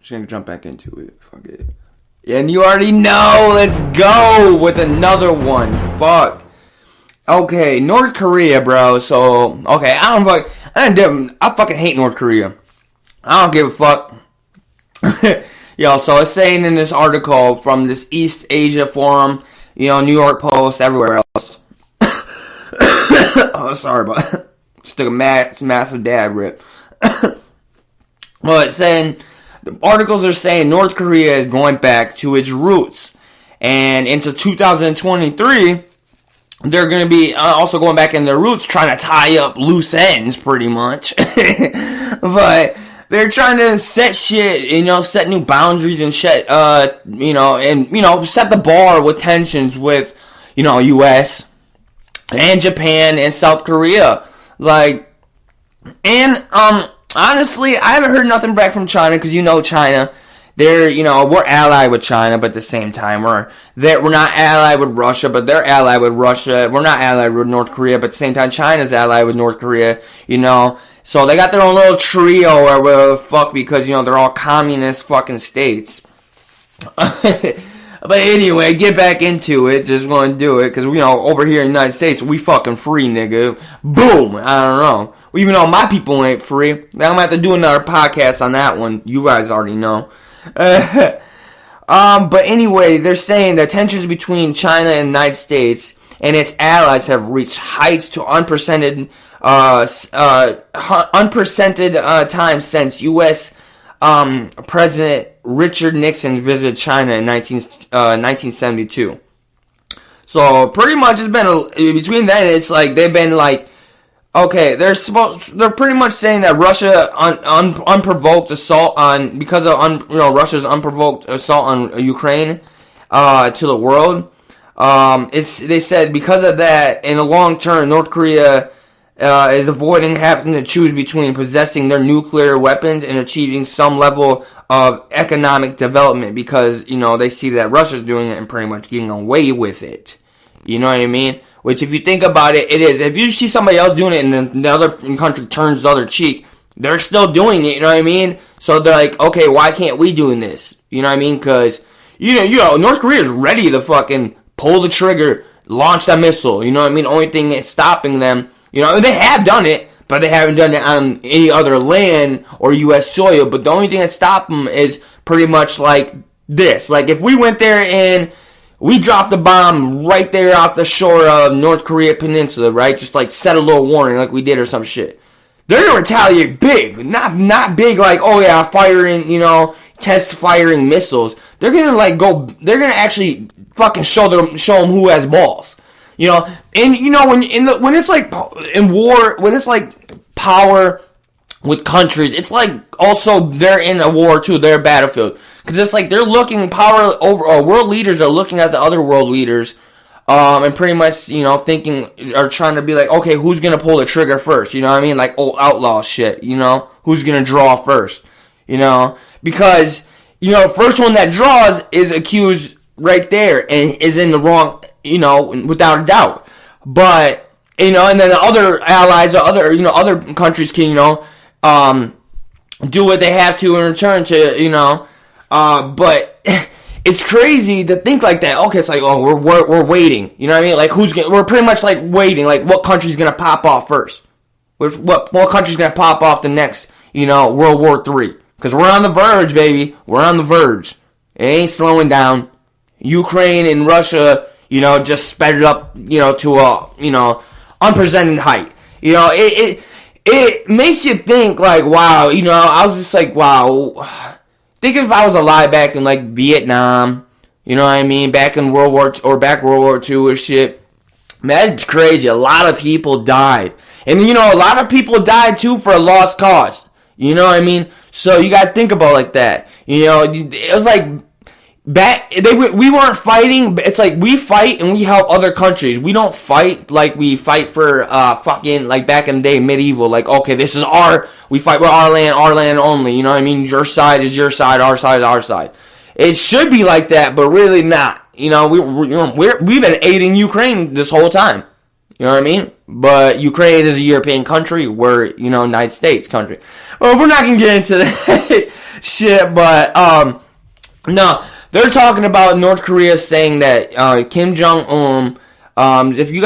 Just gonna jump back into it. Fuck it. And you already know. Let's go with another one. Fuck. Okay, North Korea, bro. So, okay, I fucking hate North Korea. I don't give a fuck. Yo, so it's saying in this article from this East Asia Forum, New York Post, everywhere else. Oh, sorry, but just took a massive dab rip. Well, it's saying, the articles are saying North Korea is going back to its roots. And into 2023, they're going to be also going back in their roots, trying to tie up loose ends, pretty much. But they're trying to set shit, set new boundaries and shit, set the bar with tensions with, U.S. and Japan and South Korea. Honestly, I haven't heard nothing back from China, because China, they're, we're allied with China, but at the same time, we're not allied with Russia, but they're allied with Russia. We're not allied with North Korea, but at the same time, China's allied with North Korea, So they got their own little trio or whatever the fuck, because, they're all communist fucking states. But anyway, get back into it. Just want to do it, because, over here in the United States, we fucking free, nigga. Boom! I don't know. Even though my people ain't free. I'm going to have to do another podcast on that one. You guys already know. But anyway, they're saying that tensions between China and the United States and its allies have reached heights to unprecedented times since U.S. President Richard Nixon visited China in 1972. So pretty much it's been between then, it's like they've been like, okay, they're pretty much saying that Russia unprovoked assault on, because of Russia's unprovoked assault on Ukraine to the world. They said because of that, in the long term, North Korea is avoiding having to choose between possessing their nuclear weapons and achieving some level of economic development, because they see that Russia's doing it and pretty much getting away with it. You know what I mean? Which, if you think about it, it is. If you see somebody else doing it and then the other country turns the other cheek, they're still doing it, you know what I mean? So they're like, okay, why can't we do this? You know what I mean? Because, North Korea is ready to fucking pull the trigger, launch that missile, you know what I mean? Only thing that's stopping them, they have done it, but they haven't done it on any other land or U.S. soil. But the only thing that stopped them is pretty much like this. Like, if we went there and we dropped a bomb right there off the shore of North Korea Peninsula, right? Just like set a little warning like we did or some shit. They're going to retaliate big. Not big like, oh yeah, firing, test firing missiles. They're going to they're going to actually fucking show them who has balls. And when it's like in war, when it's like power with countries, it's like also they're in a war too, they're a battlefield. Because it's like they're looking world leaders are looking at the other world leaders, and pretty much, thinking, or trying to be like, okay, who's gonna pull the trigger first? You know what I mean? Like old outlaw shit, who's gonna draw first? Because, first one that draws is accused right there and is in the wrong, without a doubt. But, and then the other allies or other countries can, do what they have to in return to, but it's crazy to think like that. Okay, it's like, oh, we're waiting. You know what I mean? Like, we're pretty much like waiting. Like, what country's gonna pop off first? What country's gonna pop off the next, World War III? Because we're on the verge, baby. We're on the verge. It ain't slowing down. Ukraine and Russia, just sped it up, to a, unprecedented height. It makes you think, like, wow, I was just like, wow. Think if I was alive back in, like, Vietnam, you know what I mean? Back in World War II or shit. Man, that's crazy. A lot of people died. And, a lot of people died, too, for a lost cause. You know what I mean? So, you gotta think about it like that. It was like, we weren't fighting. It's like we fight and we help other countries. We don't fight like we fight for fucking like back in the day medieval. Like, okay, this is we fight with our land only. You know what I mean? Your side is your side, our side is our side. It should be like that, but really not. We've been aiding Ukraine this whole time. You know what I mean? But Ukraine is a European country. We're United States country. Well, we're not gonna get into that. shit, but, no, they're talking about North Korea saying that, Kim Jong-un, if you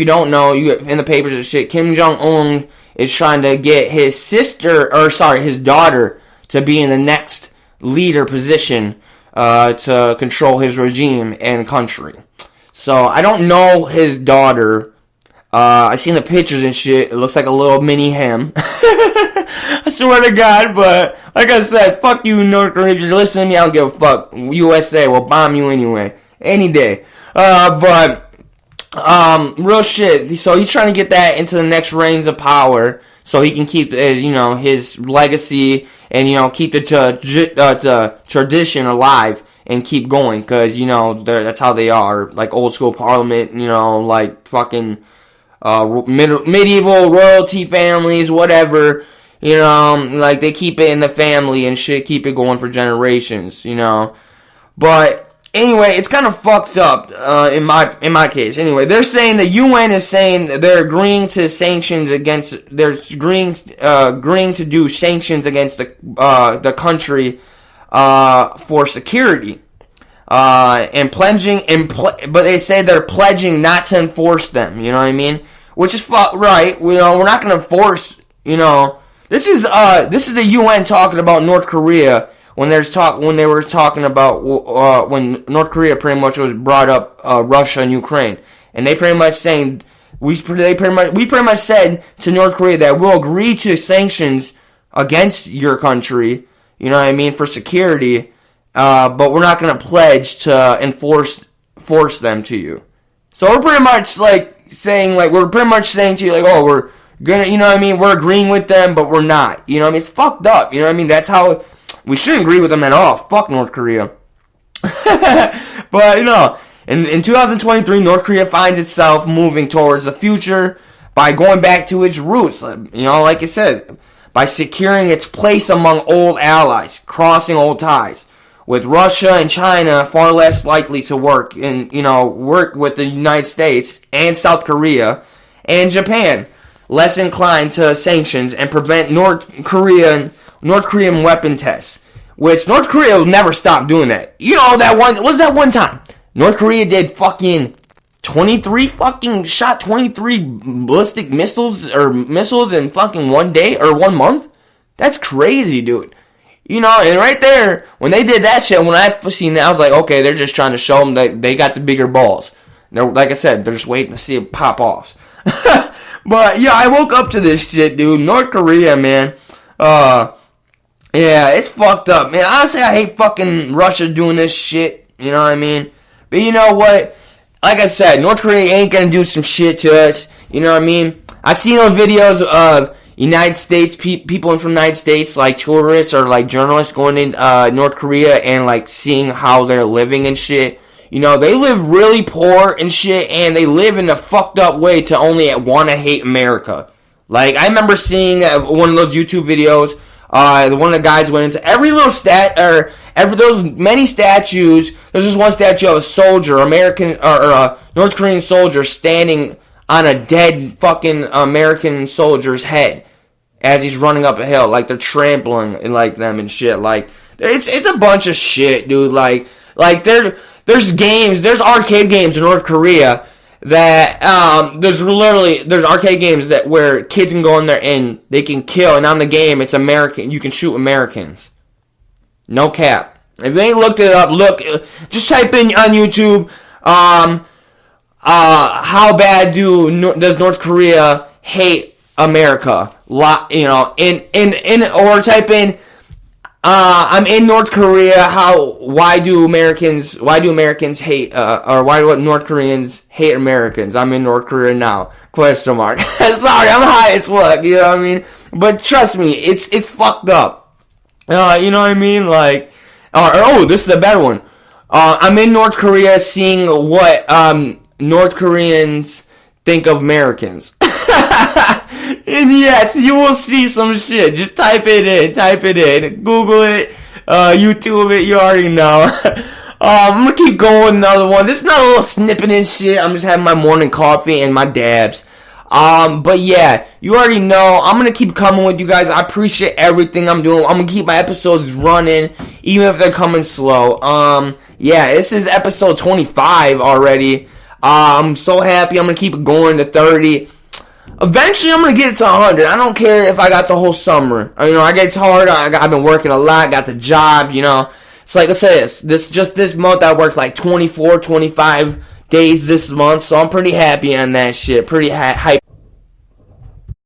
don't know, you in the papers and shit, Kim Jong-un is trying to get his daughter to be in the next leader position, to control his regime and country. So, I don't know his daughter. I seen the pictures and shit. It looks like a little mini him. I swear to God, but like I said, fuck you, North Korea. If you're listening to me, I don't give a fuck. USA will bomb you anyway. Any day. Real shit. So he's trying to get that into the next reigns of power so he can keep, his legacy and, keep the tradition alive and keep going. Cause, that's how they are. Like old school parliament, like fucking medieval royalty families, whatever, like they keep it in the family and shit, keep it going for generations, but anyway, it's kind of fucked up, in my case. Anyway, they're saying the UN is saying they're agreeing to agreeing to do sanctions against the country, for security. And pledging, but they say they're pledging not to enforce them, you know what I mean? Which is right, we're not gonna enforce, this is the UN talking about North Korea when they were talking about, when North Korea pretty much was brought up, Russia and Ukraine. And they pretty much saying, we pretty much said to North Korea that we'll agree to sanctions against your country, you know what I mean, for security, but we're not going to pledge to force them to you. So we're pretty much saying to you, oh, we're gonna, you know what I mean, we're agreeing with them, but we're not. You know what I mean? It's fucked up. You know what I mean? That's how, we shouldn't agree with them at all. Fuck North Korea. But, in 2023, North Korea finds itself moving towards the future by going back to its roots. Like I said, by securing its place among old allies, crossing old ties. With Russia and China far less likely to work with the United States and South Korea and Japan, less inclined to sanctions and prevent North Korean weapon tests. Which North Korea will never stop doing that. That one time? North Korea did fucking 23 ballistic missiles in fucking one day or 1 month? That's crazy, dude. And right there, when they did that shit, when I seen that, I was like, okay, they're just trying to show them that they got the bigger balls. Like I said, they're just waiting to see it pop off. But, yeah, I woke up to this shit, dude. North Korea, man. Yeah, it's fucked up, man. Honestly, I hate fucking Russia doing this shit. You know what I mean? But you know what? Like I said, North Korea ain't gonna do some shit to us. You know what I mean? I seen those videos of United States, people from the United States, like tourists or like journalists going in North Korea and like seeing how they're living and shit. They live really poor and shit, and they live in a fucked up way to only want to hate America. Like, I remember seeing one of those YouTube videos, one of the guys went into every little those many statues. There's just one statue of a soldier, American, or North Korean soldier standing on a dead fucking American soldier's head as he's running up a hill, like they're trampling and like them and shit. Like, it's a bunch of shit, dude. Like there's arcade games in North Korea that there's arcade games where kids can go in there and they can kill, and on the game it's American. You can shoot Americans. No cap. If you ain't looked it up, just type in on YouTube, how bad does North Korea hate America? Or type in, I'm in North Korea. Why do Americans hate, or why do North Koreans hate Americans? I'm in North Korea now. Question mark. Sorry, I'm high as fuck. You know what I mean? But trust me, it's fucked up. You know what I mean? Like, this is the better one. I'm in North Korea seeing what, North Koreans think of Americans. And yes, you will see some shit. Just type it in. Google it, YouTube it, you already know. I'm gonna keep going with another one. This is not a little snipping and shit. I'm just having my morning coffee and my dabs. But yeah, you already know, I'm gonna keep coming with you guys. I appreciate everything I'm doing. I'm gonna keep my episodes running, even if they're coming slow. Yeah, this is episode 25 already. I'm so happy. I'm gonna keep it going to 30. Eventually, I'm gonna get it to 100. I don't care if I got the whole summer. You know, it's hard. I've been working a lot. Got the job. You know, it's like I said, this month I worked like 24, 25 days this month, so I'm pretty happy on that shit. Pretty hype.